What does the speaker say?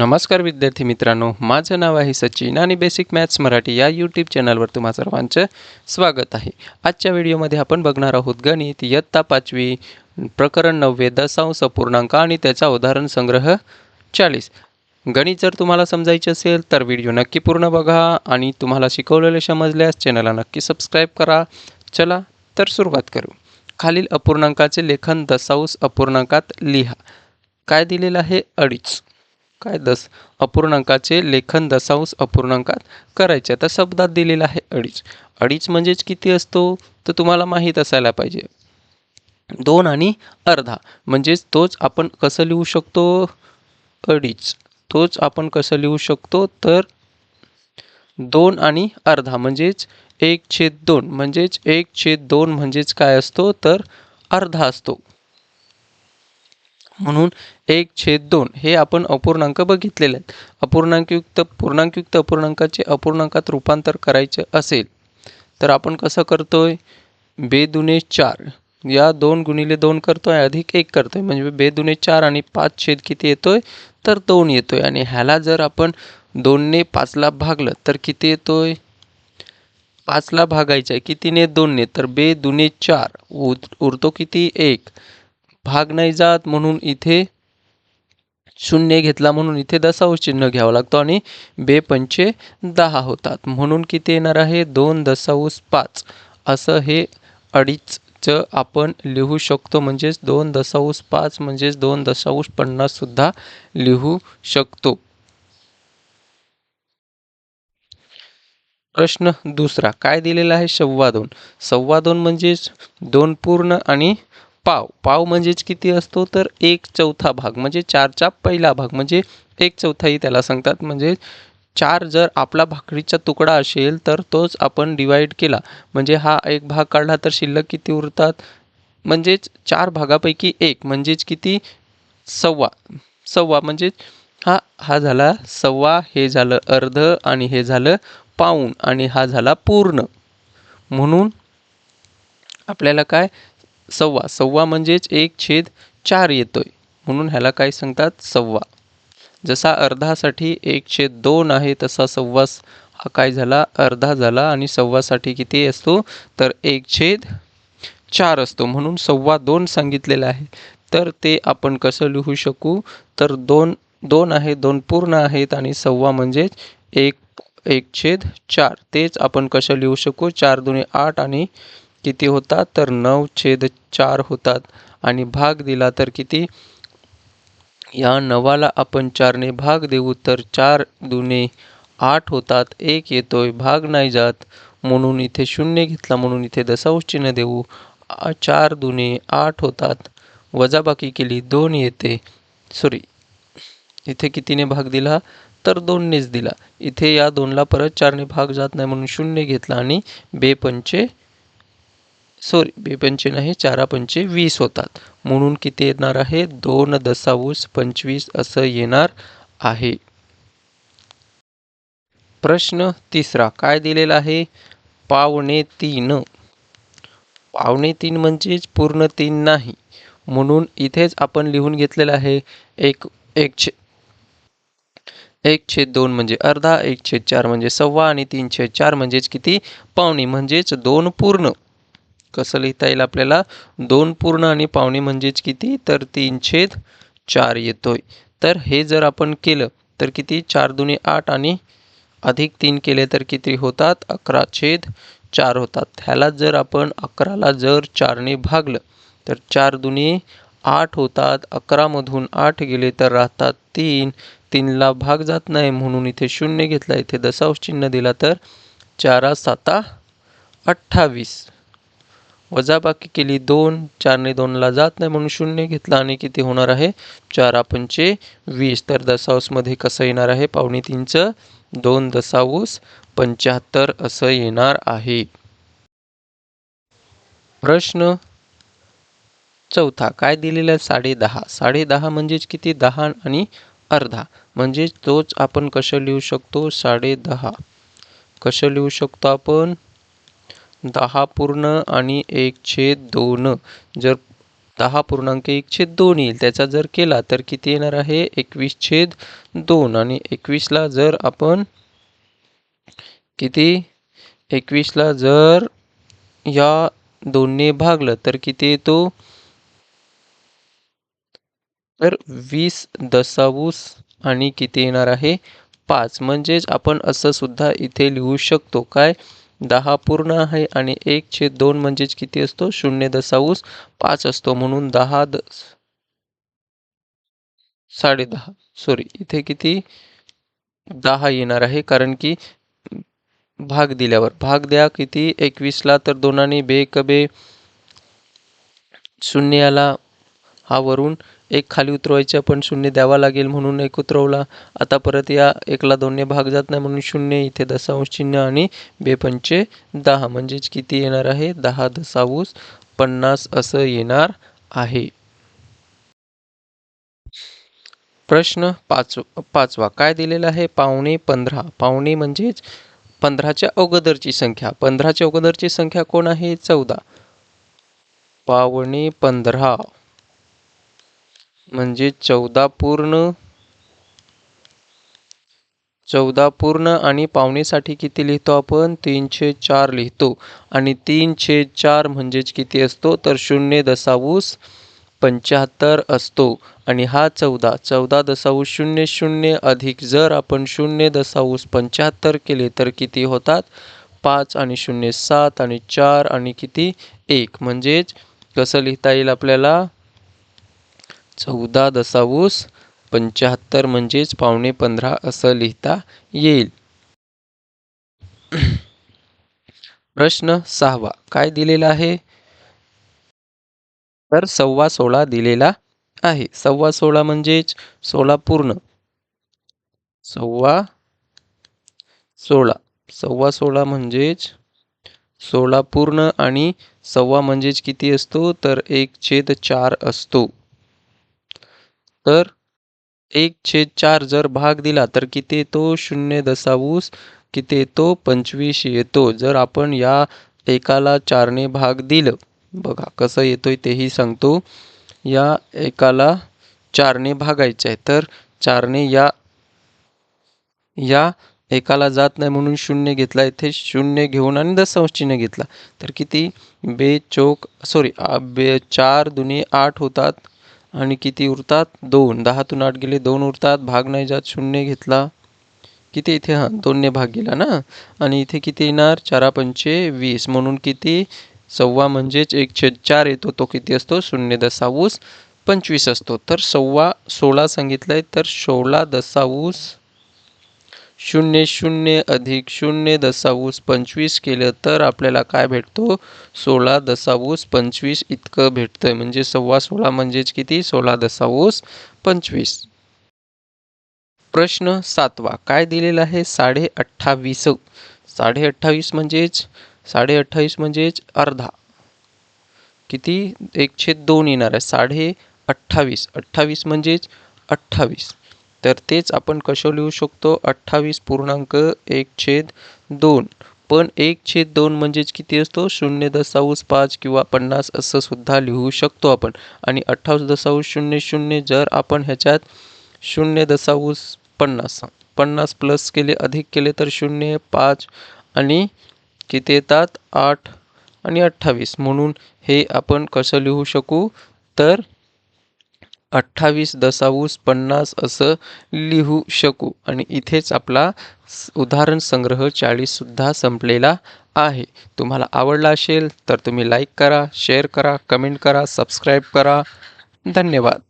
नमस्कार विद्यार्थी मित्रांनो, माझं नाव आहे सचिन आणि बेसिक मॅथ्स मराठी या यूट्यूब चॅनलवर तुम्हा सर्वांचं स्वागत आहे। आजच्या व्हिडिओमध्ये आपण बघणार आहोत गणित इयत्ता 5वी प्रकरण 9 दशांश अपूर्णांक आणि त्याचा उदाहरण संग्रह 40। गणित जर तुम्हाला समजायचे असेल तर व्हिडिओ नक्की पूर्ण बघा आणि तुम्हाला शिकवलेले समजल्यास चॅनलला नक्की सबस्क्राईब करा। चला तर सुरुवात करू। खालील अपूर्णांकाचे लेखन दशांश अपूर्णांकात लिहा। काय दिलेलं आहे? अडीच। काय अपूर्णांकाचे लेखन दशांश अपूर्णांकात करायचे। आता शब्दात दिलेला आहे अडीच। अडीच म्हणजेच किती असतो तर तुम्हाला माहीत असायला पाहिजे। 2 आणि अर्धा म्हणजेच तोच आपण कसं लिहू शकतो? अडीच तोच आपण कसं लिहू शकतो तर 2 आणि अर्धा म्हणजेच 1/2 म्हणजेच 1/2 म्हणजेच काय असतो तर अर्धा असतो। म्हणून 1/2 हे आपण अपूर्णांक बघितलेले आहेत। अपूर्णांकयुक्त पूर्णांकयुक्त अपूर्णांकाचे अपूर्णांकात रूपांतर करायचे असेल तर आपण कसं करतोय? 2 दुणे 4 या 2 गुणिले 2 करतोय अधिक 1 करतोय म्हणजे 2 दुणे 4 आणि 5 छेद किती येतोय तर 2 येतोय। आणि ह्याला जर आपण 2 ने 5 ला भागलं तर किती येतोय? 5 ला भागायचं आहे कितीने? 2 ने, तर 2 दुणे 4 उरतो किती? 1। भाग नाही जात म्हणून इथे शून्य घेतला म्हणून इथे दशांश चिन्ह घ्यावं लागतो आणि 2 पंचे 10 होतात। म्हणून किती येणार आहे? 2.5 असं हे अडीचचं आपण लिहू शकतो। म्हणजेच 2.5 म्हणजेच 2.50 सुद्धा लिहू शकतो। प्रश्न दुसरा काय दिलेला आहे? 2.25। 2.25 म्हणजेच 2 पूर्ण आणि पाव। पाव म्हणजेच किती असतो तर 1/4 भाग म्हणजे 4चा पहिला भाग म्हणजे 1/4 त्याला सांगतात। म्हणजे 4 जर आपला भाकरीचा तुकडा असेल तर तोच आपण डिवाइड केला म्हणजे हा एक भाग काढला तर शिल्लक किती उरतात? म्हणजेच 4 भागापैकी 1 म्हणजेच किती? सव्वा। सव्वा म्हणजेच हा झाला सव्वा, हे झालं अर्ध आणि हे झालं पाऊण आणि हा झाला पूर्ण। म्हणून आपल्याला काय? सव्वा। सव्वा म्हणजेच 1/4 येतोय म्हणून ह्याला काय सांगतात? सव्वा। जसा अर्धासाठी 1/2 आहे तसा सव्वा हा काय झाला? अर्धा झाला आणि सव्वासाठी किती असतो तर 1/4 असतो। म्हणून 2.25 सांगितलेलं आहे तर ते आपण कसं लिहू शकू तर 2 आहे, 2 पूर्ण आहेत आणि सव्वा म्हणजेच 1/4 तेच आपण कसं लिहू शकू? 4 दुणे 8 आणि किती होतात तर 9/4 होतात। आणि भाग दिला तर किती? या 9ला आपण 4 ने भाग देऊ तर 4 दुणे 8 होतात। 1 येतोय, भाग नाही जात म्हणून इथे शून्य घेतला म्हणून इथे दशांश चिन्ह देऊ। 4 दुणे 8 होतात, वजाबाकी केली 2 येते। सॉरी, इथे कितीने भाग दिला तर 2 नेच दिला। इथे या 2ला परत 4 ने भाग जात नाही म्हणून शून्य घेतला आणि 2 पंचे नाही 4 पंचे 20 होतात। म्हणून किती येणार आहे? 2.25 असं येणार आहे। प्रश्न तिसरा काय दिलेला आहे? 2.25। 2.25 म्हणजेच पूर्ण 3 नाही म्हणून इथेच आपण लिहून घेतलेलं आहे 1/2 म्हणजे अर्धा, 1/4 म्हणजे सव्वा आणि 3/4 म्हणजेच किती? पावणे म्हणजेच 2 पूर्ण। कसं लिहिता येईल आपल्याला? 2 पूर्ण आणि पावणे म्हणजेच किती तर 3/4 येतोय। तर हे जर आपण केलं तर किती? 4 दुणे 8 आणि अधिक 3 केले तर किती होतात? 11/4 होतात। ह्याला जर आपण 11ला जर 4 ने भागलं तर 4 दुणे 8 होतात। 11 मधून 8 गेले तर राहतात 3। 3ला भाग जात नाही म्हणून इथे शून्य घेतला, इथे दशांश चिन्ह दिला तर 4×7 28। वजाबाकी केली 2, 4 ने 2ला जात नाही म्हणून शून्य घेतला आणि किती होणार आहे? 4 पंचे 20। तर दशांशमध्ये कसं येणार आहे? 2.25चं 2.75 असं येणार आहे। प्रश्न चौथा काय दिलेला आहे? 10.5। 10.5 म्हणजेच किती? 10 आणि अर्धा म्हणजेच तोच आपण कसं लिहू शकतो? 10.5 कसं लिहू शकतो आपण? 10 पूर्ण आणि 1/2 जर 10.1/2 येईल. त्याचा जर केला तर किती येणार आहे 21/2 आणि 21ला जर आपण किती 21ला जर या 2ने भागलं तर किती येतो तर 20 आणि किती येणार आहे 5. म्हणजेच आपण असं सुद्धा इथे लिहू शकतो काय 10 पूर्ण आहे आणि 1/2 म्हणजेच किती असतो 0.5 असतो म्हणून 10.5 सॉरी इथे किती 10 येणार आहे कारण की भाग दिल्यावर भाग द्या किती 21ला तर 2 बेकबे 0 आला हा वरून एक खाली उतरवायचा पण 0 द्यावा लागेल म्हणून एक उतरवला. आता परत या 1ला 2ने भाग जात नाही म्हणून 0 इथे दशांश चिन्ह आणि 2×5 10 म्हणजेच किती येणार आहे 10.50 असं येणार आहे. प्रश्न 5वा काय दिलेला आहे 15 पावणे म्हणजेच 15च्या अगोदरची संख्या 15च्या अगोदरची संख्या कोण आहे 14 पावणे 15 म्हणजे 14 पूर्ण आणि पावणेसाठी किती लिहितो आपण 3/4 लिहितो आणि 3/4 म्हणजेच किती असतो तर 0.75 असतो आणि हा 14.00 अधिक जर आपण 0.75 केले तर किती होतात 5 आणि 0 7 आणि 4 आणि किती 1 म्हणजेच कसं लिहिता येईल आपल्याला 14.75 म्हणजेच पावणे 15 असं लिहिता येईल. प्रश्न 6वा काय दिलेला आहे तर 16.25 दिलेला आहे 16.25 म्हणजेच 16 पूर्ण 16.16 म्हणजेच 16 पूर्ण आणि 1/2 म्हणजेच किती असतो तर 1/4 असतो. तर 1/4 जर भाग दिला तर किती येतो 0. किती येतो 25 येतो. जर आपण या एकाला 4ने भाग दिलं बघा कसं येतोय तेही सांगतो. या एकाला 4ने भागायचं आहे तर 4ने या एकाला जात नाही म्हणून 0 घेतला इथे 0 घेऊन आणि दशांश चिन्ह घेतला तर किती 4 दुने 8 होतात आणि किती उरतात 2 10तून 8 गेले 2 उरतात भाग नाही जात 0 घेतला किती इथे 2ने भाग गेला ना आणि इथे किती येणार 4×5 20 म्हणून किती 1/2 म्हणजेच 1/4 येतो तो किती असतो 0.25 असतो. तर 16 सांगितलंय तर 16.00 अधिक 0.25 केलं तर आपल्याला काय भेटतो 16.25 इतकं भेटतंय म्हणजे 16.25 म्हणजेच किती 16.25. प्रश्न 7वा काय दिलेला आहे 28.5 म्हणजेच अर्धा किती 1/2 येणार आहे 28 म्हणजेच 28 तर तेच आपण कसं लिहू शकतो 28.1/2 पण 1/2 म्हणजेच किती असतो 0.5 किंवा 50 असं सुद्धा लिहू शकतो आपण आणि 28.00 जर आपण ह्याच्यात 0.50 प्लस केले अधिक केले तर 0 5 आणि किती येतात 8 आणि 28 म्हणून हे आपण कसं लिहू शकू तर 28.50 असं लिहू शकू आणि इथेच आपला उदाहरण संग्रह 40 सुद्धा संपलेला आहे. तुम्हाला आवडला असेल तर तुम्ही लाईक करा शेअर करा कमेंट करा सबस्क्राईब करा. धन्यवाद.